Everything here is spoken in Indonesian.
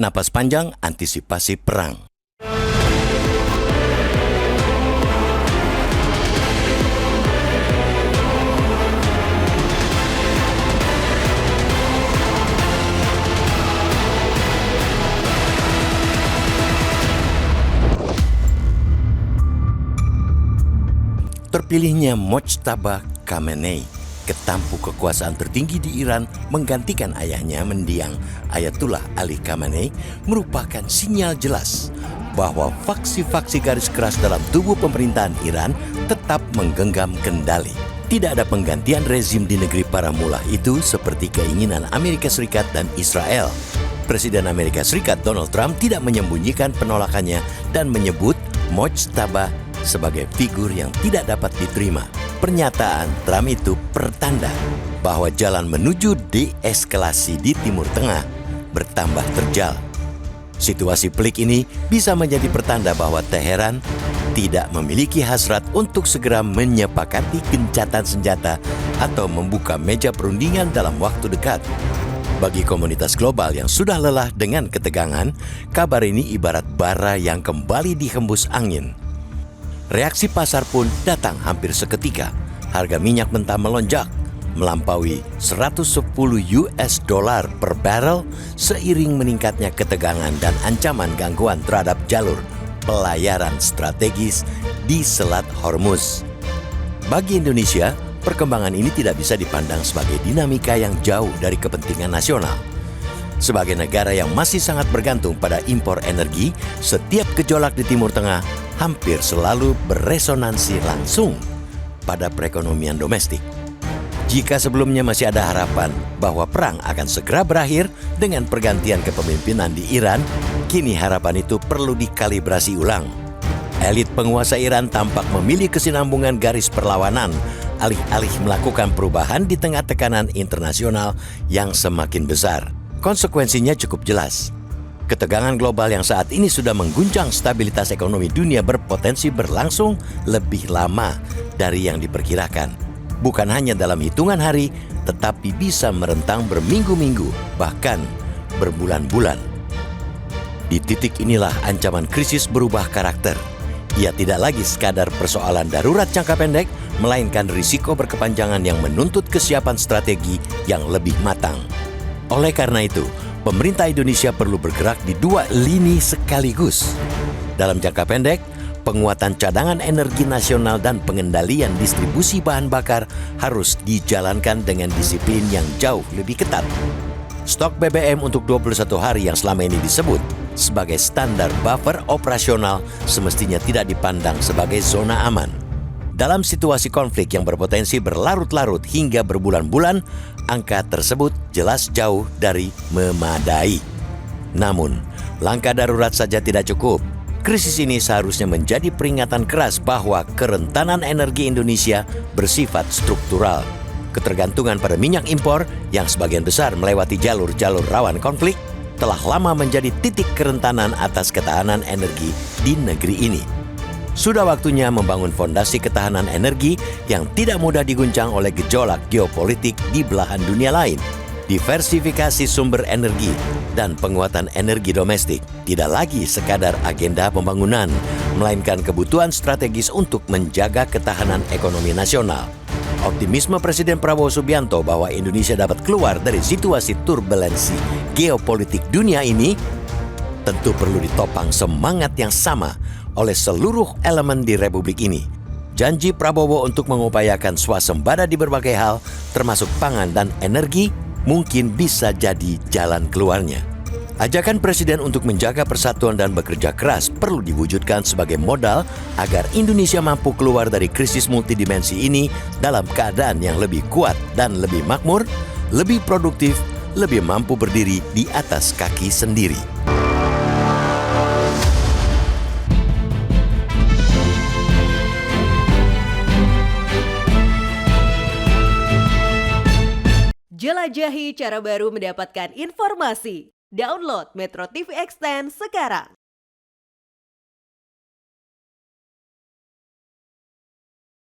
Napas panjang antisipasi perang. Terpilihnya Mojtaba Khamenei, ketampu kekuasaan tertinggi di Iran, menggantikan ayahnya mendiang Ayatullah Ali Khamenei merupakan sinyal jelas bahwa faksi-faksi garis keras dalam tubuh pemerintahan Iran tetap menggenggam kendali. Tidak ada penggantian rezim di negeri para mullah itu seperti keinginan Amerika Serikat dan Israel. Presiden Amerika Serikat Donald Trump tidak menyembunyikan penolakannya dan menyebut Mojtaba sebagai figur yang tidak dapat diterima. Pernyataan Trump itu pertanda bahwa jalan menuju deeskalasi di Timur Tengah bertambah terjal. Situasi pelik ini bisa menjadi pertanda bahwa Teheran tidak memiliki hasrat untuk segera menyepakati gencatan senjata atau membuka meja perundingan dalam waktu dekat. Bagi komunitas global yang sudah lelah dengan ketegangan, kabar ini ibarat bara yang kembali dihembus angin. Reaksi pasar pun datang hampir seketika. Harga minyak mentah melonjak, melampaui 110 US dollar per barrel seiring meningkatnya ketegangan dan ancaman gangguan terhadap jalur pelayaran strategis di Selat Hormuz. Bagi Indonesia, perkembangan ini tidak bisa dipandang sebagai dinamika yang jauh dari kepentingan nasional. Sebagai negara yang masih sangat bergantung pada impor energi, setiap gejolak di Timur Tengah hampir selalu beresonansi langsung pada perekonomian domestik. Jika sebelumnya masih ada harapan bahwa perang akan segera berakhir dengan pergantian kepemimpinan di Iran, kini harapan itu perlu dikalibrasi ulang. Elit penguasa Iran tampak memilih kesinambungan garis perlawanan, alih-alih melakukan perubahan di tengah tekanan internasional yang semakin besar. Konsekuensinya cukup jelas. Ketegangan global yang saat ini sudah mengguncang stabilitas ekonomi dunia berpotensi berlangsung lebih lama dari yang diperkirakan. Bukan hanya dalam hitungan hari, tetapi bisa merentang berminggu-minggu, bahkan berbulan-bulan. Di titik inilah ancaman krisis berubah karakter. Ia tidak lagi sekadar persoalan darurat jangka pendek, melainkan risiko berkepanjangan yang menuntut kesiapan strategi yang lebih matang. Oleh karena itu, pemerintah Indonesia perlu bergerak di dua lini sekaligus. Dalam jangka pendek, penguatan cadangan energi nasional dan pengendalian distribusi bahan bakar harus dijalankan dengan disiplin yang jauh lebih ketat. Stok BBM untuk 21 hari yang selama ini disebut sebagai standar buffer operasional semestinya tidak dipandang sebagai zona aman. Dalam situasi konflik yang berpotensi berlarut-larut hingga berbulan-bulan, angka tersebut jelas jauh dari memadai. Namun, langkah darurat saja tidak cukup. Krisis ini seharusnya menjadi peringatan keras bahwa kerentanan energi Indonesia bersifat struktural. Ketergantungan pada minyak impor yang sebagian besar melewati jalur-jalur rawan konflik telah lama menjadi titik kerentanan atas ketahanan energi di negeri ini. Sudah waktunya membangun fondasi ketahanan energi yang tidak mudah diguncang oleh gejolak geopolitik di belahan dunia lain. Diversifikasi sumber energi dan penguatan energi domestik tidak lagi sekadar agenda pembangunan, melainkan kebutuhan strategis untuk menjaga ketahanan ekonomi nasional. Optimisme Presiden Prabowo Subianto bahwa Indonesia dapat keluar dari situasi turbulensi geopolitik dunia ini tentu perlu ditopang semangat yang sama oleh seluruh elemen di Republik ini. Janji Prabowo untuk mengupayakan swasembada di berbagai hal, termasuk pangan dan energi, mungkin bisa jadi jalan keluarnya. Ajakan Presiden untuk menjaga persatuan dan bekerja keras perlu diwujudkan sebagai modal agar Indonesia mampu keluar dari krisis multidimensi ini dalam keadaan yang lebih kuat dan lebih makmur, lebih produktif, lebih mampu berdiri di atas kaki sendiri. Jelajahi cara baru mendapatkan informasi. Download Metro TV Extend sekarang.